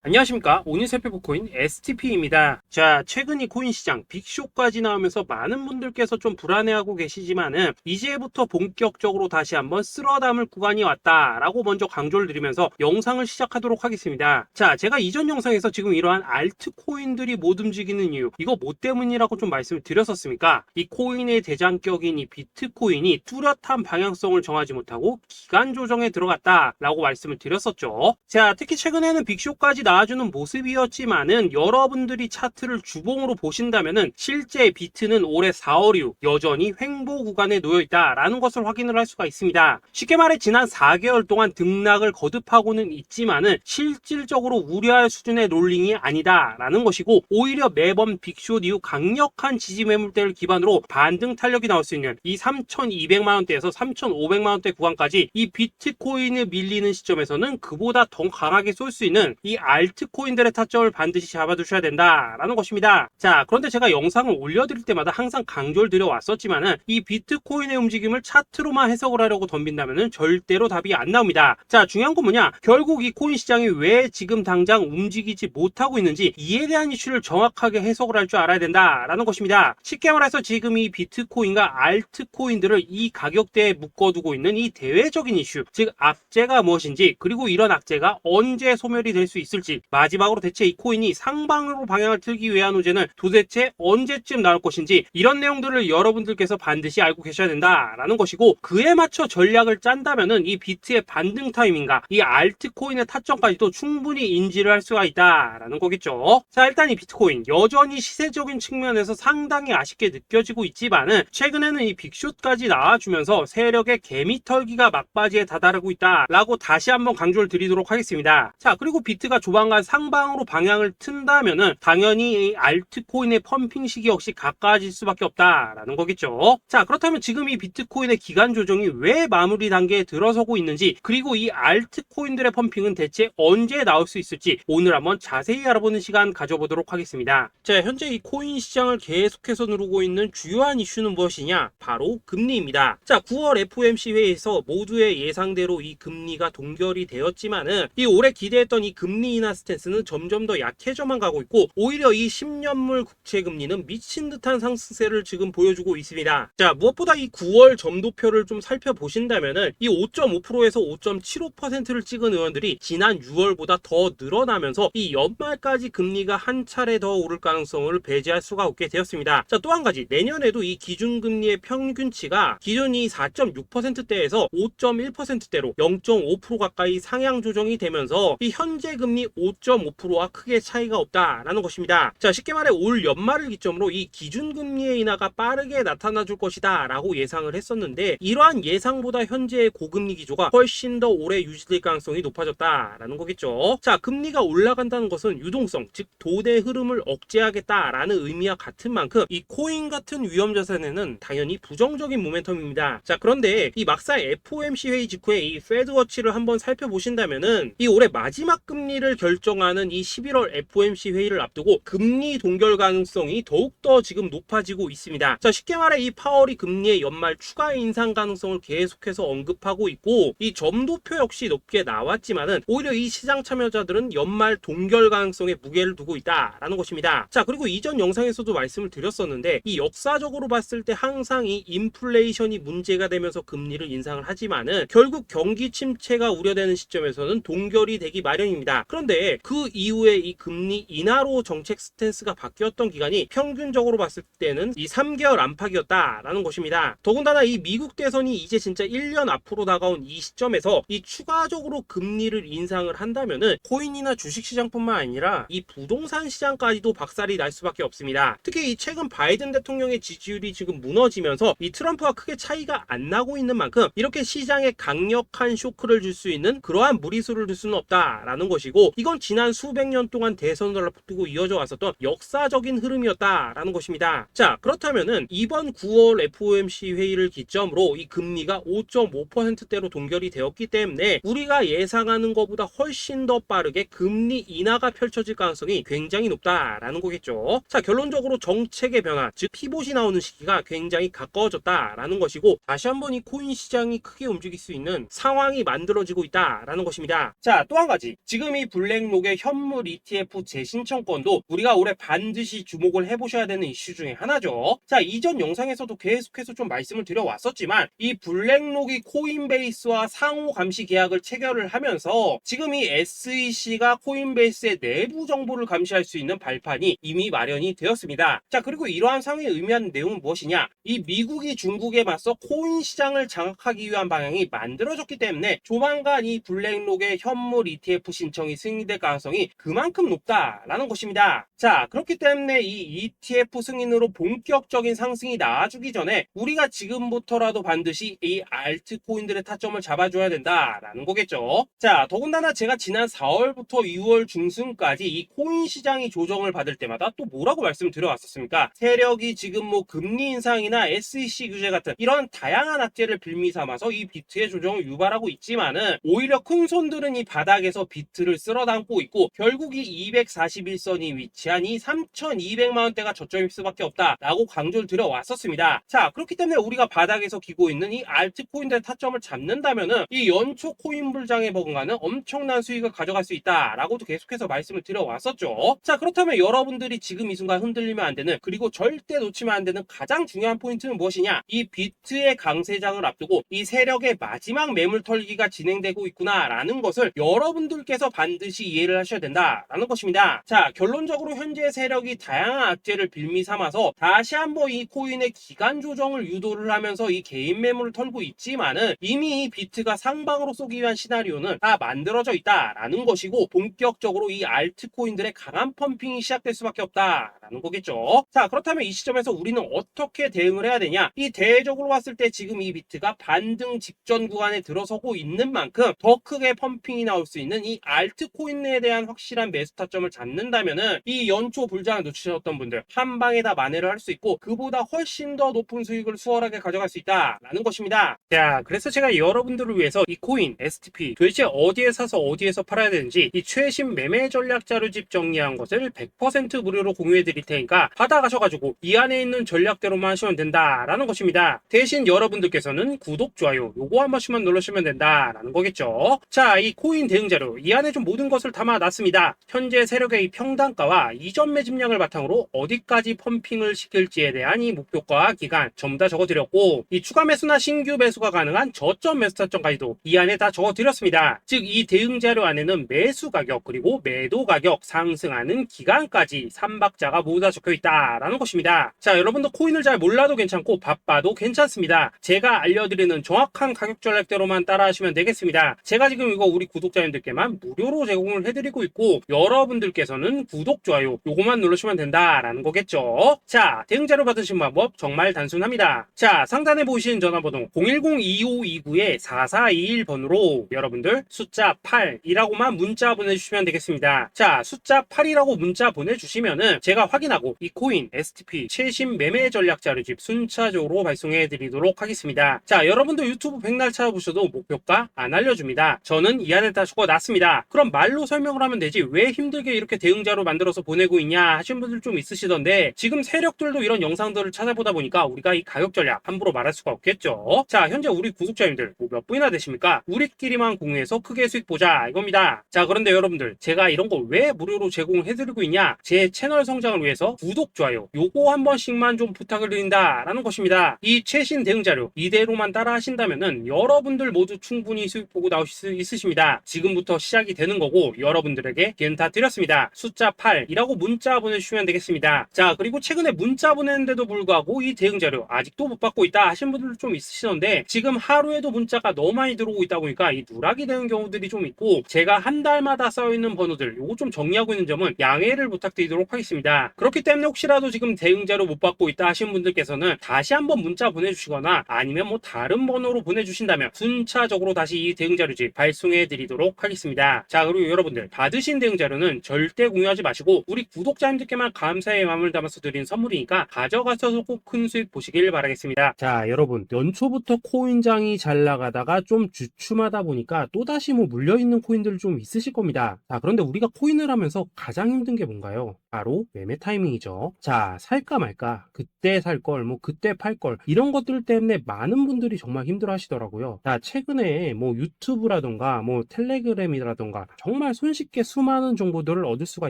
안녕하십니까. 오늘 살펴볼 코인 STP입니다. 자, 최근 이 코인 시장 빅쇼까지 나오면서 많은 분들께서 좀 불안해하고 계시지만은 이제부터 본격적으로 다시 한번 쓸어담을 구간이 왔다라고 먼저 강조를 드리면서 영상을 시작하도록 하겠습니다. 자, 제가 이전 영상에서 지금 이러한 알트코인들이 못 움직이는 이유, 이거 뭐 때문이라고 좀 말씀을 드렸었습니까? 이 코인의 대장격인 이 비트코인이 뚜렷한 방향성을 정하지 못하고 기간 조정에 들어갔다라고 말씀을 드렸었죠. 자, 특히 최근에는 빅쇼까지 나와주는 모습이었지만은 여러분들이 차트를 주봉으로 보신다면은 실제 비트는 올해 4월 이후 여전히 횡보 구간에 놓여 있다라는 것을 확인을 할 수가 있습니다. 쉽게 말해 지난 4개월 동안 등락을 거듭하고는 있지만은 실질적으로 우려할 수준의 롤링이 아니다라는 것이고, 오히려 매번 빅숏 이후 강력한 지지 매물대를 기반으로 반등 탄력이 나올 수 있는 이 3,200만 원대에서 3,500만 원대 구간까지 이 비트코인을 밀리는 시점에서는 그보다 더 강하게 쏠 수 있는 이 알트코인들의 타점을 반드시 잡아두셔야 된다라는 것입니다. 자, 그런데 제가 영상을 올려드릴 때마다 항상 강조를 드려왔었지만은 이 비트코인의 움직임을 차트로만 해석을 하려고 덤빈다면은 절대로 답이 안 나옵니다. 자, 중요한 건 뭐냐? 결국 이 코인 시장이 왜 지금 당장 움직이지 못하고 있는지 이에 대한 이슈를 정확하게 해석을 할 줄 알아야 된다라는 것입니다. 쉽게 말해서 지금 이 비트코인과 알트코인들을 이 가격대에 묶어두고 있는 이 대외적인 이슈, 즉 악재가 무엇인지, 그리고 이런 악재가 언제 소멸이 될 수 있을지, 마지막으로 대체 이 코인이 상방으로 방향을 틀기 위한 호재는 도대체 언제쯤 나올 것인지, 이런 내용들을 여러분들께서 반드시 알고 계셔야 된다라는 것이고, 그에 맞춰 전략을 짠다면은 이 비트의 반등 타이밍과 이 알트코인의 타점까지도 충분히 인지를 할 수가 있다라는 거겠죠. 자, 일단 이 비트코인 여전히 시세적인 측면에서 상당히 아쉽게 느껴지고 있지만은 최근에는 이 빅숏까지 나와주면서 세력의 개미털기가 막바지에 다다르고 있다라고 다시 한번 강조를 드리도록 하겠습니다. 자, 그리고 비트가 조만간 상방으로 방향을 튼다면은 당연히 이 알트코인의 펌핑 시기 역시 가까워질 수밖에 없다라는 거겠죠. 자, 그렇다면 지금 이 비트코인의 기간 조정이 왜 마무리 단계에 들어서고 있는지, 그리고 이 알트코인들의 펌핑은 대체 언제 나올 수 있을지 오늘 한번 자세히 알아보는 시간 가져보도록 하겠습니다. 자, 현재 이 코인 시장을 계속해서 누르고 있는 주요한 이슈는 무엇이냐? 바로 금리입니다. 자, 9월 FOMC 회의에서 모두의 예상대로 이 금리가 동결이 되었지만은 이 올해 기대했던 이 금리 인하 스탠스는 점점 더 약해져만 가고 있고, 오히려 이 10년물 국채 금리는 미친 듯한 상승세를 지금 보여주고 있습니다. 자, 무엇보다 이 9월 점도표를 좀 살펴보신다면은 이 5.5%에서 5.75%를 찍은 의원들이 지난 6월보다 더 늘어나면서 이 연말까지 금리가 한 차례 더 오를 가능성을 배제할 수가 없게 되었습니다. 자, 또 한 가지, 내년에도 이 기준금리의 평균치가 기존이 4.6%대에서 5.1%대로 0.5% 가까이 상향 조정이 되면서 이 현재 금리 5.5%와 크게 차이가 없다라는 것입니다. 자, 쉽게 말해 올 연말을 기점으로 이 기준금리의 인하가 빠르게 나타나 줄 것이다 라고 예상을 했었는데, 이러한 예상보다 현재의 고금리 기조가 훨씬 더 오래 유지될 가능성이 높아졌다라는 거겠죠. 자, 금리가 올라간다는 것은 유동성, 즉 돈의 흐름을 억제하겠다라는 의미와 같은 만큼 이 코인 같은 위험 자산에는 당연히 부정적인 모멘텀입니다. 자, 그런데 이 막상 FOMC 회의 직후에 이 페드워치를 한번 살펴보신다면은 이 올해 마지막 금리를 결정하는 이 11월 FOMC 회의를 앞두고 금리 동결 가능성이 더욱더 지금 높아지고 있습니다. 자, 쉽게 말해 이 파월이 금리의 연말 추가 인상 가능성을 계속해서 언급하고 있고, 이 점도표 역시 높게 나왔지만은 오히려 이 시장 참여자들은 연말 동결 가능성에 무게를 두고 있다라는 것입니다. 자, 그리고 이전 영상에서도 말씀을 드렸었는데 이 역사적으로 봤을 때 항상 이 인플레이션이 문제가 되면서 금리를 인상을 하지만은 결국 경기 침체가 우려되는 시점에서는 동결이 되기 마련입니다. 그런데 그 이후에 이 금리 인하로 정책 스탠스가 바뀌었던 기간이 평균적으로 봤을 때는 이 3개월 안팎이었다라는 것입니다. 더군다나 이 미국 대선이 이제 진짜 1년 앞으로 다가온 이 시점에서 이 추가적으로 금리를 인상을 한다면은 코인이나 주식시장뿐만 아니라 이 부동산 시장까지도 박살이 날 수밖에 없습니다. 특히 이 최근 바이든 대통령의 지지율이 지금 무너지면서 이 트럼프와 크게 차이가 안 나고 있는 만큼 이렇게 시장에 강력한 쇼크를 줄 수 있는 그러한 무리수를 둘 수는 없다라는 것이고, 이건 지난 수백 년 동안 대선을 앞두고 이어져 왔었던 역사적인 흐름이었다라는 것입니다. 자, 그렇다면은 이번 9월 FOMC 회의를 기점으로 이 금리가 5.5%대로 동결이 되었기 때문에 우리가 예상하는 것보다 훨씬 더 빠르게 금리 인하가 펼쳐질 가능성이 굉장히 높다라는 거겠죠. 자, 결론적으로 정책의 변화, 즉 피봇이 나오는 시기가 굉장히 가까워졌다라는 것이고, 다시 한번 이 코인 시장이 크게 움직일 수 있는 상황이 만들어지고 있다라는 것입니다. 자, 또 한 가지, 지금 이 블랙 블랙록의 현물 ETF 재신청권도 우리가 올해 반드시 주목을 해보셔야 되는 이슈 중에 하나죠. 자, 이전 영상에서도 계속해서 좀 말씀을 드려왔었지만 이 블랙록이 코인베이스와 상호 감시 계약을 체결을 하면서 지금 이 SEC가 코인베이스의 내부 정보를 감시할 수 있는 발판이 이미 마련이 되었습니다. 자, 그리고 이러한 상황이 의미하는 내용은 무엇이냐? 이 미국이 중국에 맞서 코인 시장을 장악하기 위한 방향이 만들어졌기 때문에 조만간 이 블랙록의 현물 ETF 신청이 승인될 가능성이 그만큼 높다라는 것입니다. 자, 그렇기 때문에 이 ETF 승인으로 본격적인 상승이 나와주기 전에 우리가 지금부터라도 반드시 이 알트코인들의 타점을 잡아줘야 된다라는 거겠죠. 자, 더군다나 제가 지난 4월부터 6월 중순까지 이 코인 시장이 조정을 받을 때마다 또 뭐라고 말씀드려왔었습니까? 세력이 지금 뭐 금리 인상이나 SEC 규제 같은 이런 다양한 악재를 빌미 삼아서 이 비트의 조정을 유발하고 있지만은 오히려 큰 손들은 이 바닥에서 비트를 쓸어 담고 있고 결국 이 241선이 위치한 이 3,200만 원대가 저점일 수밖에 없다라고 강조를 드려왔었습니다. 자, 그렇기 때문에 우리가 바닥에서 기고 있는 이 알트코인들의 타점을 잡는다면은 이 연초 코인 불장에 버금가는 엄청난 수익을 가져갈 수 있다라고도 계속해서 말씀을 드려왔었죠. 자, 그렇다면 여러분들이 지금 이 순간 흔들리면 안 되는, 그리고 절대 놓치면 안 되는 가장 중요한 포인트는 무엇이냐? 이 비트의 강세장을 앞두고 이 세력의 마지막 매물 털기가 진행되고 있구나라는 것을 여러분들께서 반드시 이해를 하셔야 된다라는 것입니다. 자, 결론적으로 현재 세력이 다양한 악재를 빌미 삼아서 다시 한번 이 코인의 기간 조정을 유도를 하면서 이 개인 매물을 털고 있지만은 이미 이 비트가 상방으로 쏘기 위한 시나리오는 다 만들어져 있다라는 것이고 본격적으로 이 알트코인들의 강한 펌핑이 시작될 수밖에 없다라는 거겠죠. 자, 그렇다면 이 시점에서 우리는 어떻게 대응을 해야 되냐? 이 대외적으로 봤을 때 지금 이 비트가 반등 직전 구간에 들어서고 있는 만큼 더 크게 펌핑이 나올 수 있는 이 알트코인에 대한 확실한 매수 타점을 잡는다면은 이 연초 불장을 놓치셨던 분들 한 방에 다 만회를 할 수 있고 그보다 훨씬 더 높은 수익을 수월하게 가져갈 수 있다라는 것입니다. 자, 그래서 제가 여러분들을 위해서 이 코인 STP 도대체 어디에 사서 어디에서 팔아야 되는지 이 최신 매매 전략 자료집 정리한 것을 100% 무료로 공유해 드릴 테니까 받아가셔가지고 이 안에 있는 전략대로만 하시면 된다라는 것입니다. 대신 여러분들께서는 구독, 좋아요 요거 한 번씩만 눌러주시면 된다라는 거겠죠. 자, 이 코인 대응 자료 이 안에 좀 모든 것을 담아놨습니다. 현재 세력의 이 평단가와 이전 매집량을 바탕으로 어디까지 펌핑을 시킬지에 대한 이 목표가 기간 전부 다 적어드렸고 이 추가 매수나 신규 매수가 가능한 저점 매수 타점까지도 이 안에 다 적어드렸습니다. 즉 이 대응 자료 안에는 매수 가격 그리고 매도 가격 상승하는 기간까지 3박자가 모두 다 적혀 있다라는 것입니다. 자, 여러분도 코인을 잘 몰라도 괜찮고 바빠도 괜찮습니다. 제가 알려드리는 정확한 가격 전략대로만 따라하시면 되겠습니다. 제가 지금 이거 우리 구독자님들께만 무료로 제공을 해드리고 있고 여러분들께서는 구독, 좋아요 요거만 누르시면 된다라는 거겠죠. 자, 대응 자료 받으신 방법 정말 단순합니다. 자, 상단에 보이시는 전화번호 010-2529-4421번으로 여러분들 숫자 8이라고만 문자 보내주시면 되겠습니다. 자, 숫자 8이라고 문자 보내주시면은 제가 확인하고 이 코인 STP 최신 매매 전략 자료집 순차적으로 발송해 드리도록 하겠습니다. 자, 여러분도 유튜브 백날 찾아보셔도 목표가 안 알려줍니다. 저는 이 안에 다 적어놨습니다. 그럼 말로 설명을 하면 되지 왜 힘들게 이렇게 대응 자료 만들어서 보내고 있냐 하신 분들 좀 있으시던데 지금 세력들도 이런 영상들을 찾아보다 보니까 우리가 이 가격 전략 함부로 말할 수가 없겠죠. 자, 현재 우리 구독자님들 뭐 몇 분이나 되십니까? 우리끼리만 공유해서 크게 수익 보자 이겁니다. 자, 그런데 여러분들 제가 이런 거 왜 무료로 제공을 해드리고 있냐? 제 채널 성장을 위해서 구독, 좋아요 요거 한 번씩만 좀 부탁을 드린다라는 것입니다. 이 최신 대응 자료 이대로만 따라 하신다면은 여러분들 모두 충분히 수익 보고 나오실 수 있으십니다. 지금부터 시작이 되는 거고 여러분들에게 기회는 다 드렸습니다. 숫자 8이라고 문자 보내주시면 되겠습니다. 자, 그리고 최근에 문자 보내는데도 불구하고 이 대응 자료 아직도 못 받고 있다 하신 분들 좀 있으시던데 지금 하루에도 문자가 너무 많이 들어오고 있다 보니까 이 누락이 되는 경우들이 좀 있고 제가 한 달마다 쌓여있는 번호들 요거 좀 정리하고 있는 점은 양해를 부탁드리도록 하겠습니다. 그렇기 때문에 혹시라도 지금 대응 자료 못 받고 있다 하신 분들께서는 다시 한번 문자 보내주시거나 아니면 뭐 다른 번호로 보내주신다면 순차적으로 다시 이 대응 자료집 발송해 드리도록 하겠습니다. 자, 그리고 여러분들 받으신 대응 자료는 절대 공유하지 마시고 우리 구독자님들께만 감사의 마음을 담아서 드린 선물이니까 가져가셔서 꼭 큰 수익 보시길 바라겠습니다. 자, 여러분 연초부터 코인장이 잘 나가다가 좀 주춤하다 보니까 또다시 뭐 물려있는 코인들 좀 있으실 겁니다. 자, 그런데 우리가 코인을 하면서 가장 힘든 게 뭔가요? 바로 매매 타이밍이죠. 자, 살까 말까, 그때 살 걸, 뭐 그때 팔 걸, 이런 것들 때문에 많은 분들이 정말 힘들어 하시더라고요. 자, 최근에 뭐 유튜브라던가 뭐 텔레그램이라던가 정말 손쉽게 수많은 정보들을 얻을 수가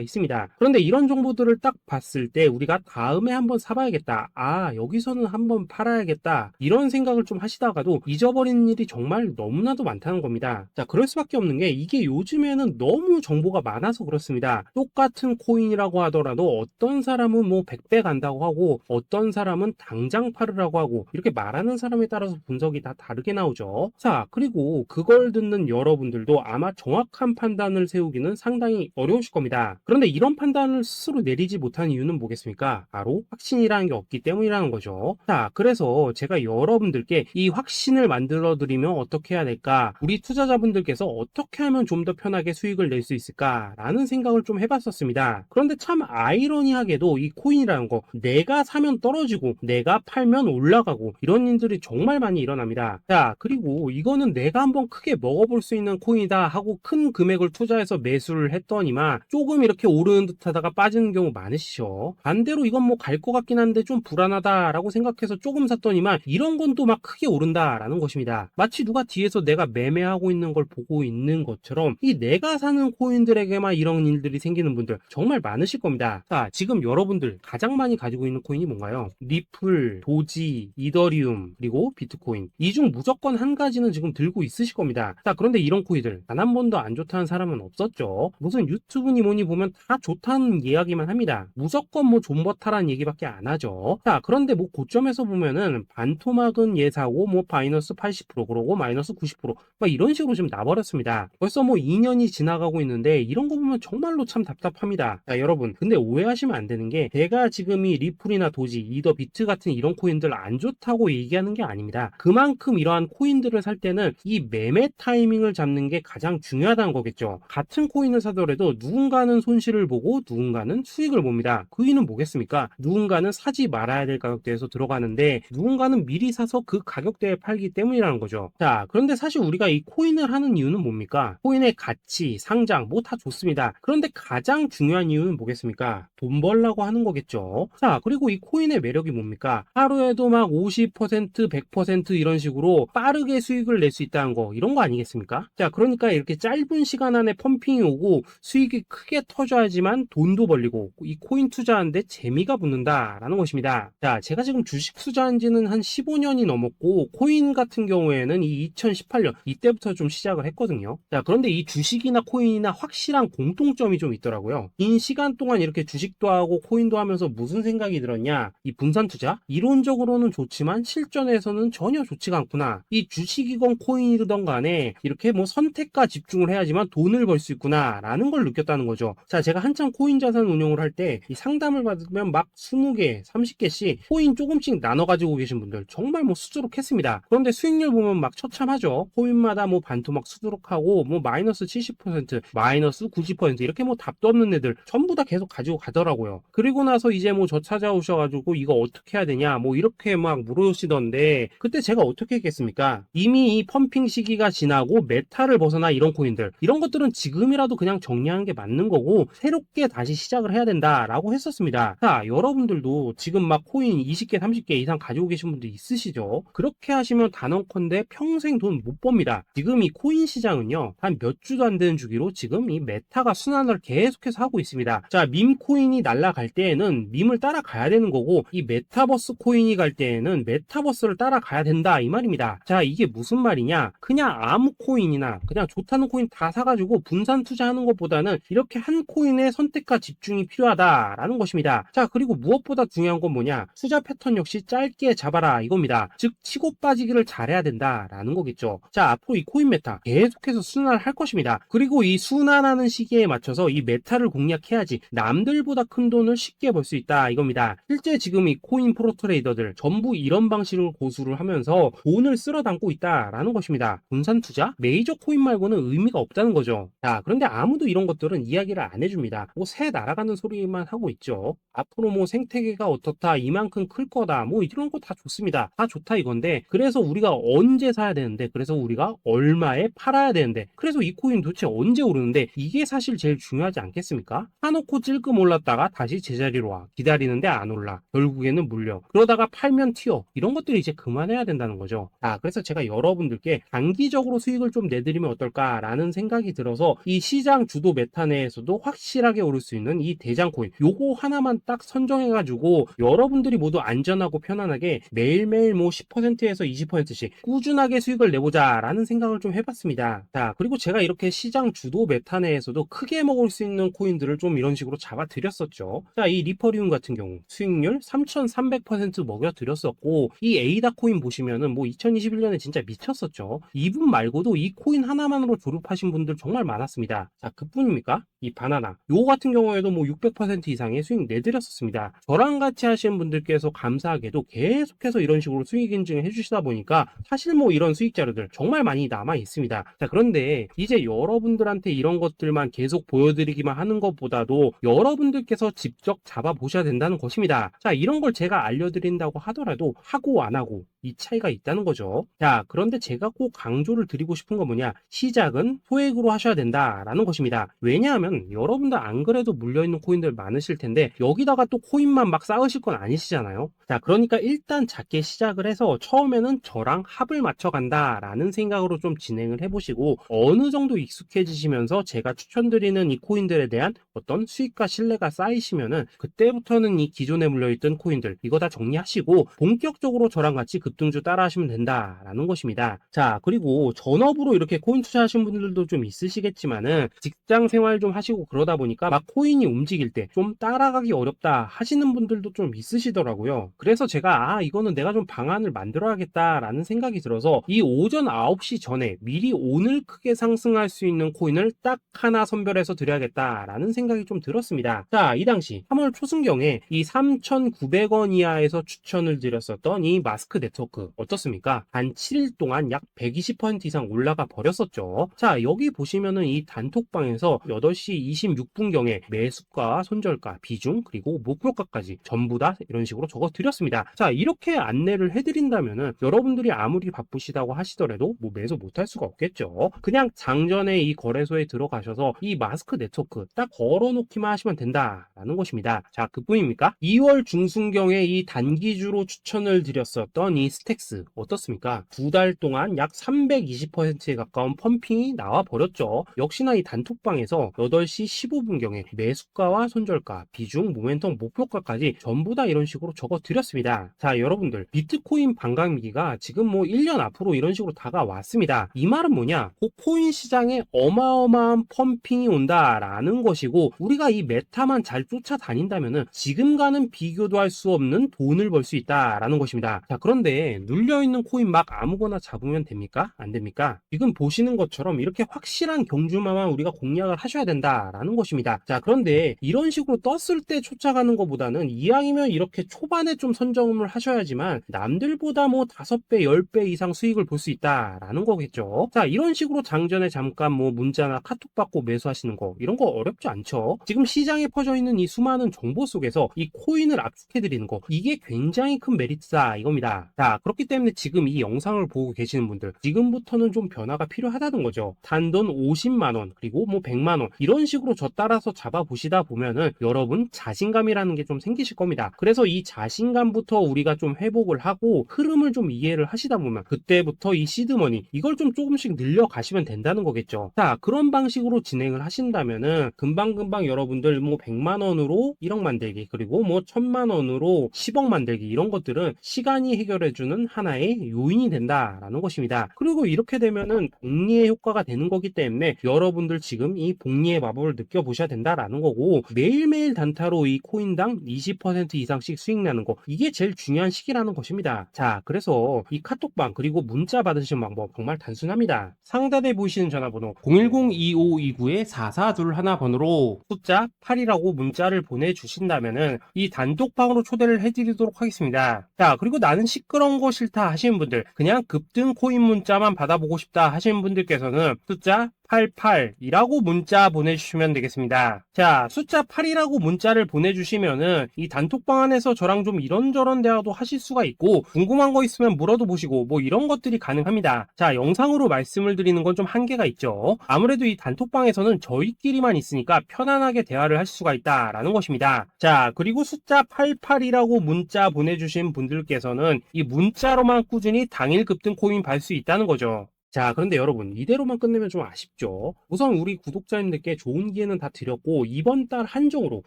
있습니다. 그런데 이런 정보들을 딱 봤을 때 우리가 다음에 한번 사봐야겠다, 아 여기서는 한번 팔아야겠다, 이런 생각을 좀 하시다가도 잊어버리는 일이 정말 너무나도 많다는 겁니다. 자, 그럴 수밖에 없는 게 이게 요즘에는 너무 정보가 많아서 그렇습니다. 똑같은 코인이라고 하더라도 어떤 사람은 뭐 100배 간다고 하고 어떤 사람은 당장 팔으라고 하고, 이렇게 말하는 사람에 따라서 분석이 다 다르게 나오죠. 자, 그리고 그걸 듣는 여러분들도 아마 정확한 판단을 세우기는 상당히 어려우실 겁니다. 그런데 이런 판단을 스스로 내리지 못하는 이유는 뭐겠습니까? 바로 확신이라는 게 없기 때문이라는 거죠. 자, 그래서 제가 여러분들께 이 확신을 만들어 드리면 어떻게 해야 될까? 우리 투자자분들께서 어떻게 하면 좀 더 편하게 수익을 낼 수 있을까? 라는 생각을 좀 해봤었습니다. 그런데 참 아이러니하게도 이 코인이라는 거, 내가 사면 떨어지고 내가 팔면 올라가고, 이런 일들이 정말 많이 일어납니다. 자, 그리고 이거는 내가 한번 크게 먹어볼 수 있는 코인이다 하고 큰 금액을 투자해서 매수를 했더니만 조금 이렇게 오르는 듯 하다가 빠지는 경우 많으시죠. 반대로 이건 뭐 갈 것 같긴 한데 좀 불안하다라고 생각해서 조금 샀더니만 이런 건 또 막 크게 오른다라는 것입니다. 마치 누가 뒤에서 내가 매매하고 있는 걸 보고 있는 것처럼 이 내가 사는 코인들에게만 이런 일들이 생기는 분들 정말 많으실 겁니다. 자, 지금 여러분들 가장 많이 가지고 있는 코인이 뭔가요? 리플, 도지, 이더리움, 그리고 비트코인. 이 중 무조건 한 가지는 지금 들고 있으실 겁니다. 자, 그런데 이런 코인들 단 한 번도 안 좋다는 사람은 없었죠. 무슨 유튜브니 뭐니 보면 다 좋다는 이야기만 합니다. 무조건 뭐 존버타라는 얘기밖에 안 하죠. 자, 그런데 뭐 고점에서 보면은 반토막은 예사고 뭐 마이너스 80% 그러고 마이너스 90%막 이런 식으로 지금 나버렸습니다. 벌써 뭐 2년이 지나가고 있는데 이런 거 보면 정말로 참 답답합니다. 자, 여러분 근데 오해하시면 안 되는 게 제가 지금 이 리플이나 도지, 이더, 비트 같은 이런 코인들 안 좋다고 얘기하는 게 아닙니다. 그만큼 이러한 코인들을 살 때는 이 매매 타이밍을 잡는 게 가장 중요하다는 거겠죠. 같은 코인을 사더라도 누군가는 손실을 보고 누군가는 수익을 봅니다. 그 이유는 뭐겠습니까? 누군가는 사지 말아야 될 가격대에서 들어가는데 누군가는 미리 사서 그 가격대에 팔기 때문이라는 거죠. 자, 그런데 사실 우리가 이 코인을 하는 이유는 뭡니까? 코인의 가치, 상장 뭐 다 좋습니다. 그런데 가장 중요한 이유는 뭐겠습니까? 돈 벌라고 하는 거겠죠. 자, 그리고 이 코인의 매력이 뭡니까? 하루에도 막 50%, 100% 이런 식으로 빠르게 수익을 낼 수 있다는 거, 이런 거 아니겠습니까? 자, 그러니까 이렇게 짧은 시간 안에 펌핑이 오고 수익이 크게 터져야지만 돈도 벌리고 이 코인 투자하는데 재미가 붙는다라는 것입니다. 자, 제가 지금 주식 투자한 지는 한 15년이 넘었고 코인 같은 경우에는 이 2018년 이때부터 좀 시작을 했거든요. 자, 그런데 이 주식이나 코인이나 확실한 공통점이 좀 있더라고요. 긴 시간 동안 이렇게 주식도 하고 코인도 하면서 무슨 생각이 들었냐? 이 분산 투자? 이론적으로는 좋지만 실전에서는 전혀 좋지가 않구나. 이 주식이건 코인이든 간에 이렇게 뭐 선택과 집중을 해야지만 돈을 벌 수 있구나 라는 걸 느꼈다는 거죠. 자, 제가 한참 코인 자산 운용을 할 때 이 상담을 받으면 막 20개, 30개씩 코인 조금씩 나눠 가지고 계신 분들 정말 뭐 수두룩했습니다. 그런데 수익률 보면 막 처참하죠. 코인마다 뭐 반토막 수두룩하고 뭐 마이너스 70%, 마이너스 90% 이렇게 뭐 답도 없는 애들 전부 다 계속 가지고 가더라고요. 그리고 나서 이제 뭐 저 찾아오셔가지고 이거 어떻게 해야 되냐 뭐 이렇게 막 물으시던데 그때 제가 어떻게 했겠습니까? 이미 이 펌핑 시기가 지나고 메타를 벗어나 이런 코인들, 이런 것들은 지금이라도 그냥 정리하는 게 맞는 거고 새롭게 다시 시작을 해야 된다라고 했었습니다. 자, 여러분들도 지금 막 코인 20개, 30개 이상 가지고 계신 분들 있으시죠? 그렇게 하시면 단언컨대 평생 돈 못 법니다. 지금 이 코인 시장은요, 한 몇 주도 안 되는 주기로 지금 이 메타가 순환을 계속해서 하고 있습니다. 자, 밈 코인이 날아갈 때에는 밈을 따라가야 되는 거고 이 메타버스 코인이 갈 때에는 메타버스를 따라가야 된다 이 말입니다. 자, 이게 무슨 말이냐? 그냥 아무 코인이나 그냥 좋다는 코인 다 사가지고 분산 투자하는 것보다는 이렇게 한 코인의 선택과 집중이 필요하다라는 것입니다. 자, 그리고 무엇보다 중요한 건 뭐냐? 투자 패턴 역시 짧게 잡아라 이겁니다. 즉 치고 빠지기를 잘해야 된다라는 거겠죠. 자, 앞으로 이 코인 메타 계속해서 순환을 할 것입니다. 그리고 이 순환하는 시기에 맞춰서 이 메타를 공략해야지 남들보다 큰 돈을 쉽게 벌 수 있다 이겁니다. 실제 지금 이 코인 프로 트레이더들 전부 이런 방식으로 고수를 하면서 돈을 쓸어 담고 있다라는 것입니다. 분산 투자? 메이저 코인 말고는 의미가 없다는 거죠. 자, 그런데 아무도 이런 것들은 이야기를 안 해줍니다. 뭐 새 날아가는 소리만 하고 있죠. 앞으로 뭐 생태계가 어떻다, 이만큼 클 거다, 뭐 이런 거 다 좋습니다. 다 좋다 이건데 그래서 우리가 언제 사야 되는데, 그래서 우리가 얼마에 팔아야 되는데, 그래서 이 코인 도대체 언제 오르는데, 이게 사실 제일 중요하지 않겠습니까? 사놓고 찔끔 올랐다가 다시 제자리로 와. 기다리는데 안 올라. 결국에는 물려. 그러다가 팔면 튀어. 이런 것들이 이제 그만해야 된다는 거죠. 그래서 제가 여러분들께 단기적으로 수익을 좀 내드리면 어떨까라는 생각이 들어서 이 시장 주도 메타 내에서도 확실하게 오를 수 있는 이 대장 코인 요거 하나만 딱 선정해가지고 여러분들이 모두 안전하고 편안하게 매일매일 뭐 10%에서 20%씩 꾸준하게 수익을 내보자라는 생각을 좀 해봤습니다. 그리고 제가 이렇게 시장 주도 메타 내에서도 크게 먹을 수 있는 코인들을 좀 이런 식으로 잡아드렸었죠. 이 리퍼리움 같은 경우 수익률 3,300% 먹여드렸었고, 이 에이다 코인 보시면은 뭐 2021년에 진짜 미쳤었죠. 이분 말고도 이 코인 하나만으로 졸업하신 분들 정말 많았습니다. 그뿐입니까? 이 바나나 요거 같은 경우에도 뭐 600% 이상의 수익 내드렸었습니다. 저랑 같이 하시는 분들께서 감사하게도 계속해서 이런 식으로 수익 인증을 해주시다 보니까 사실 뭐 이런 수익 자료들 정말 많이 남아 있습니다. 그런데 이제 여러분들한테 이런 것들만 계속 보여드리기만 하는 것보다도 여러분들께서 직접 잡아보셔야 된다는 것입니다. 이런 걸 제가 알려드린다고 하더라도 하고 안 하고 이 차이가 있다는 거죠. 그런데 제가 꼭 강조를 드리고 싶은 건 뭐냐, 시작은 소액으로 하셔야 된다라는 것입니다. 왜냐하면 여러분들 안 그래도 물려있는 코인들 많으실 텐데 여기다가 또 코인만 막 쌓으실 건 아니시잖아요. 그러니까 일단 작게 시작을 해서 처음에는 저랑 합을 맞춰 간다라는 생각으로 좀 진행을 해보시고, 어느 정도 익숙해지시면서 제가 추천드리는 이 코인들에 대한 어떤 수익과 신뢰가 쌓이시면은 그때부터는 이 기존에 물려있던 코인들 이거 다 정리하시고 본격적으로 저랑 같이 급등주 따라 하시면 된다라는 것입니다. 그리고 전업으로 이렇게 코인 투자하신 분들도 좀 있으시겠지만은 직장 생활 좀 하시고 그러다 보니까 막 코인이 움직일 때 좀 따라가기 어렵다 하시는 분들도 좀 있으시더라고요. 그래서 제가 이거는 내가 좀 방안을 만들어야겠다라는 생각이 들어서 이 오전 9시 전에 미리 오늘 크게 상승할 수 있는 코인을 딱 하나 선별해서 드려야겠다라는 생각이 좀 들었습니다. 이 당시 3월 초순경에 이 3,900원 이하에서 추천을 드렸었던 이 마스크 네트워크 어떻습니까? 단 7일 동안 약 120% 이상 올라가 버렸었죠. 여기 보시면은 이 단톡방에서 8시 26분경에 매수가, 손절가, 비중, 그리고 목표가까지 전부 다 이런 식으로 적어 드렸습니다. 이렇게 안내를 해드린다면은 여러분들이 아무리 바쁘시다고 하시더라도 뭐 매수 못할 수가 없겠죠. 그냥 장전에 이 거래소에 들어가셔서 이 마스크 네트워크 딱 걸어놓기만 하시면 된다라는 것입니다. 그뿐입니까? 2월 중순경에 이 단기주로 추천을 드렸었던 이 스택스 어떻습니까? 2달 동안 약 320%에 가까운 펌핑이 나와 버렸죠. 역시나 이 단톡방에서 8시 15분경에 매수가와 손절가, 비중, 모멘텀, 목표가까지 전부 다 이런 식으로 적어 드렸습니다. 여러분들 비트코인 반감기가 지금 뭐 1년 앞으로 이런 식으로 다가왔습니다. 이 말은 뭐냐, 코인 시장에 어마어마한 펌핑이 온다라는 것이고, 우리가 이 메타만 잘 쫓아다닌다면은 지금과는 비교도 할 수 없는 돈을 벌 수 있다라는 것입니다. 그런데 눌려있는 코인 막 아무거나 잡으면 됩니까? 안 됩니까? 지금 보시는 것처럼 이렇게 확실한 경주마만 우리가 공략을 하셔야 된다라는 것입니다. 그런데 이런 식으로 떴을 때 쫓아가는 것보다는 이왕이면 이렇게 초반에 좀 선점을 하셔야지만 남들보다 뭐 5배, 10배 이상 수익을 볼 수 있다라는 거겠죠. 이런 식으로 장전에 잠깐 뭐 문자나 카톡 받고 매수하시는 거 이런 거 어렵지 않죠. 지금 시장에 퍼져 있는 이 수많은 정보 속에서 이 코인을 압축해 드리는 거, 이게 굉장히 큰 메리트다 이겁니다. 그렇기 때문에 지금 이 영상을 보고 계시는 분들 지금부터는 좀 변화가 필요하다는 거죠. 단돈 50만원 그리고 뭐 100만원 이런 식으로 저 따라서 잡아보시다 보면은 여러분 자신감이라는 게 좀 생기실 겁니다. 그래서 이 자신감부터 우리가 좀 회복을 하고 흐름을 좀 이해를 하시다 보면 그때부터 이 시드머니 이걸 좀 조금씩 늘려가시면 된다는 거겠죠. 그런 방식으로 진행을 하신다면은 금방금방 여러분들 뭐 100만원으로 1억 만들기, 그리고 뭐 1000만원으로 10억 만들기, 이런 것들은 시간이 해결해주는 하나의 요인이 된다라는 것입니다. 그리고 이렇게 되면은 복리의 효과가 되는 거기 때문에 여러분들 지금 이 복리의 마법을 느껴보셔야 된다라는 거고, 매일매일 단타로 이 코인당 20% 이상씩 수익 나는 거, 이게 제일 중요한 시기라는 것입니다. 그래서 이 카톡방 그리고 문자 받으시는 방법 정말 단순합니다. 상단에 보이시는 전화번호 010-2529-4421 번호로 숫자 8이라고 문자를 보내주신다면은 이 단톡방으로 초대를 해드리도록 하겠습니다. 그리고 나는 시끄러운 거 싫다 하시는 분들, 그냥 급등 코인 문자만 받아보고 싶다 하시는 분들께서는 숫자 88이라고 문자 보내주시면 되겠습니다. 자, 숫자 8이라고 문자를 보내주시면은 이 단톡방 안에서 저랑 좀 이런저런 대화도 하실 수가 있고, 궁금한 거 있으면 물어도 보시고 뭐 이런 것들이 가능합니다. 자, 영상으로 말씀을 드리는 건 좀 한계가 있죠. 아무래도 이 단톡방에서는 저희끼리만 있으니까 편안하게 대화를 할 수가 있다라는 것입니다. 자, 그리고 숫자 88이라고 문자 보내주신 분들께서는 이 문자로만 꾸준히 당일 급등 코인 받을 수 있다는 거죠. 자, 그런데 여러분, 이대로만 끝내면 좀 아쉽죠. 우선 우리 구독자님들께 좋은 기회는 다 드렸고, 이번 달 한정으로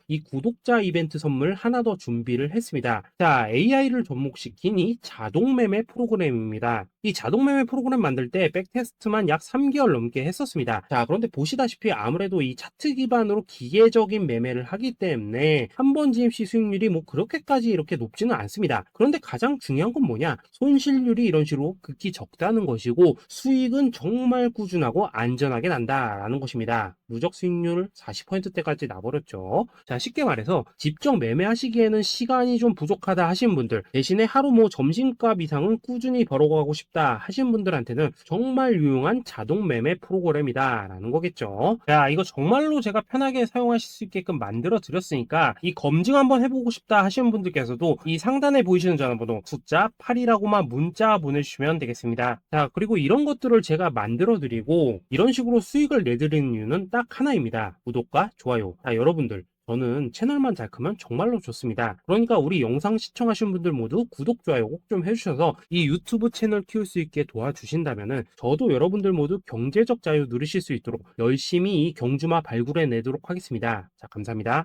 이 구독자 이벤트 선물 하나 더 준비를 했습니다. 자, AI를 접목시킨 이 자동 매매 프로그램입니다. 이 자동 매매 프로그램 만들 때 백테스트만 약 3개월 넘게 했었습니다. 자, 그런데 보시다시피 아무래도 이 차트 기반으로 기계적인 매매를 하기 때문에 한 번 GMC 수익률이 뭐 그렇게까지 이렇게 높지는 않습니다. 그런데 가장 중요한 건 뭐냐? 손실률이 이런 식으로 극히 적다는 것이고, 수익은 정말 꾸준하고 안전하게 난다라는 것입니다. 누적 수익률 40%대까지 나버렸죠. 자, 쉽게 말해서 직접 매매하시기에는 시간이 좀 부족하다 하신 분들, 대신에 하루 뭐 점심값 이상은 꾸준히 벌어가고 싶다 하신 분들한테는 정말 유용한 자동 매매 프로그램이다라는 거겠죠. 자, 이거 정말로 제가 편하게 사용하실 수 있게끔 만들어 드렸으니까 이 검증 한번 해보고 싶다 하시는 분들께서도 이 상단에 보이시는 전화번호 숫자 8이라고만 문자 보내주시면 되겠습니다. 자, 그리고 이런 것들을 제가 만들어 드리고 이런 식으로 수익을 내드리는 이유는 딱 하나입니다. 구독과 좋아요. 자, 여러분들, 저는 채널만 잘 크면 정말로 좋습니다. 그러니까 우리 영상 시청하신 분들 모두 구독, 좋아요 꼭 좀 해주셔서 이 유튜브 채널 키울 수 있게 도와주신다면은 저도 여러분들 모두 경제적 자유 누리실 수 있도록 열심히 이 경주마 발굴해 내도록 하겠습니다. 자, 감사합니다.